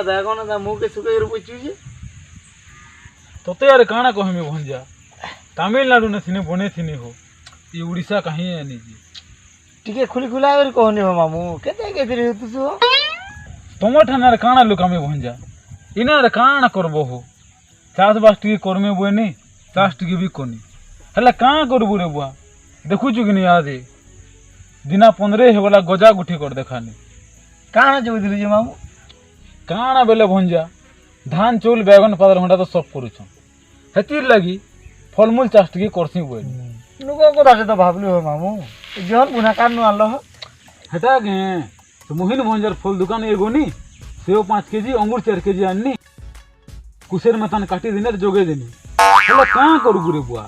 देखो ना मुँह के सुखे पूछू तोते यार काना कहमी भंजा तमिलनाडु ने सिने बने सिने हो ये उड़ीसा कहीं है नहीं जी टिके खुली खुला कर कहनी हो मामू केते केते तुसु तुम ठाना काना लोक हमें भंजा इना काना करबो हो चाष बास टी करमे बुएनी चाष टी भी कोनी हला काना करबु रे बुआ देखु छु कि नहीं आदे दिना 15 हेवला गजा गुठी कर देखानी काना जो दिलु जे मामू काना बेले भंजा धान चौल बैगन पादर हंडा तो सब करूछन हेतिर लगी फलमूल चाष टी करसी बुएनी नुको को तो भाबलु हो मामू जोन बुना कान नु आलो हेटा के तो मोहिन भंजार फल दुकान एगो नी सेव 5 केजी अंगूर 4 केजी आनी कुसेर मतान काटी दिने जोगे देनी हला कां करू रे बुआ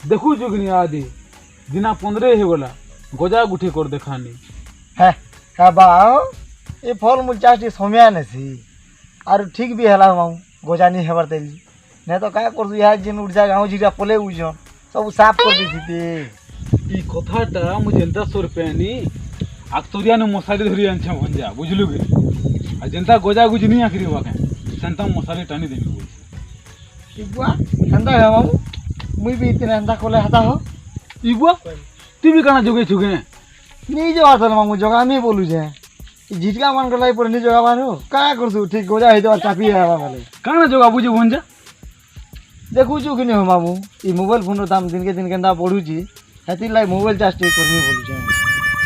देखु जुगनी आदि दिना 15 हे गला गजा गुठी कर देखानी है का बाओ ए फल मूल चाष समय नसी आर ठीक भी हला मामू गजा नहीं हेबर देली नहीं तो का करसु या जिन उड़ जा गांव जीरा पले उजन सब साफ कर देती ई कथाटा मु जेंता सर पेनी आक्तोरिया ने मसाली धरी आनछा भंजा बुझलु गे आ जेंता गजा गुज नहीं आखरी वाके सेंता मसाली टानी देनी बोल इबुआ हंदा है मामू मुई भी इतने हंदा कोले हता हो इबुआ तू भी काना जोगे छुगे नहीं जो आसल मामू जगह में बोलू जे झिटका मान गलाई पर नहीं जगह मानो का करसु ठीक गजा हे तो चापी है वाले काना जोगा बुझे भंजा देखु छु कि नहीं हो मामू ई मोबाइल फोन दाम दिन के दिन केंदा बढ़ू छी हेती लाई मोबाइल चार्ज टे करनी बोलू जे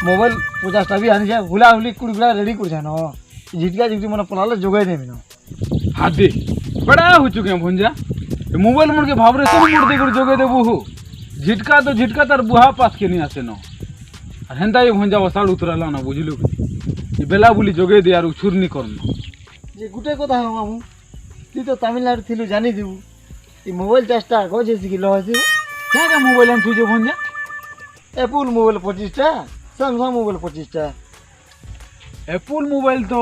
मोबाइल 50 भी आनी छे हुला हुली कुड़गुला रेडी कर जानो झिटका झिटकी मन पलाले जोगाई देमी न हादे बड़ा हो चुके भंजा मोबाइल मन के भावरे सब मोड़ दे कर जोगे देबू हो झिटका तार बुहा पास के नहीं आसे न और हेंदा ये भंजा वसाड़ उतरला न बुझलु ये बेला बुली जोगे दे यार उछुर नहीं करनो जे गुटे কথা हो मामू ती तो तमिलनाडु थिलु जानी दिबू ई मोबाइल चार्जटा गजे सिकिलो हसी क्या का मोबाइल हम तुझे भंजा एप्पल मोबाइल 25 टा सैमसंग मोबाइल 25 टा एप्पल मोबाइल तो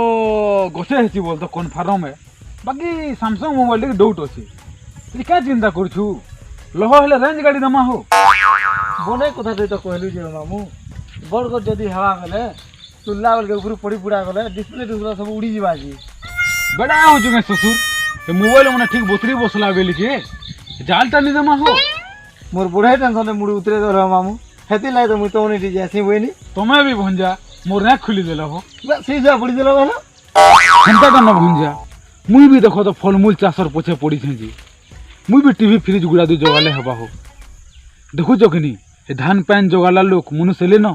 गसे हेची बोल तो कन्फर्म है बाकी सैमसंग मोबाइल के डाउट अछि ये क्या चिंता करछु लहो हेले रेंज गाड़ी दमा हो बने कथा तो कहलु जे मामू बड़को जदी हवा गले तुल्ला बल के ऊपर पड़ी पुड़ा गले डिस्प्ले सब उड़ी जीवा जी बड़ा हो चुके ससुर ये मोबाइल मने ठीक बोतरी बसला बेली के जालटा नहीं दमा हो मोर बुढ़ाई टेंशन में मुड़ी उतरे दो मामू हेती लाई तो मुई तो नहीं जैसे होइनी तुम्हें भी भंजा मोर ना खुली देला हो सीधा पड़ी देला वाला चिंता करना भंजा मुई भी देखो तो फलमूल चाषर पछे पड़ी छे जी मुई भी टीवी फ्रिज गुड़ा दे जोगाले हबा हो देखु जो कि ए धान पैन जोगाला लोक मुनु सेले न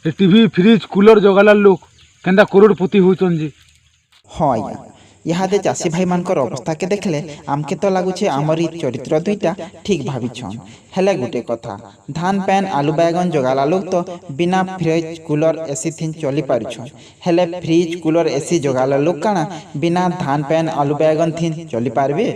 ए टीवी फ्रिज कूलर जोगाला लोक केंदा करोड़पति होचन जी हाँ इहादे चाषी भाई मानकर अवस्था के देखले आमके तो लगुचे आमरी चरित्र दुईटा ठीक भाविछन हेले गुटे कथा धान पैन आलू बैगन जोगाला लोग तो बिना फ्रिज कूलर एसी थिन चली पारुछन हेले फ्रिज कूलर एसी जोगाला लोग काना बिना धान पैन आलू बैगन थिन चली पारबे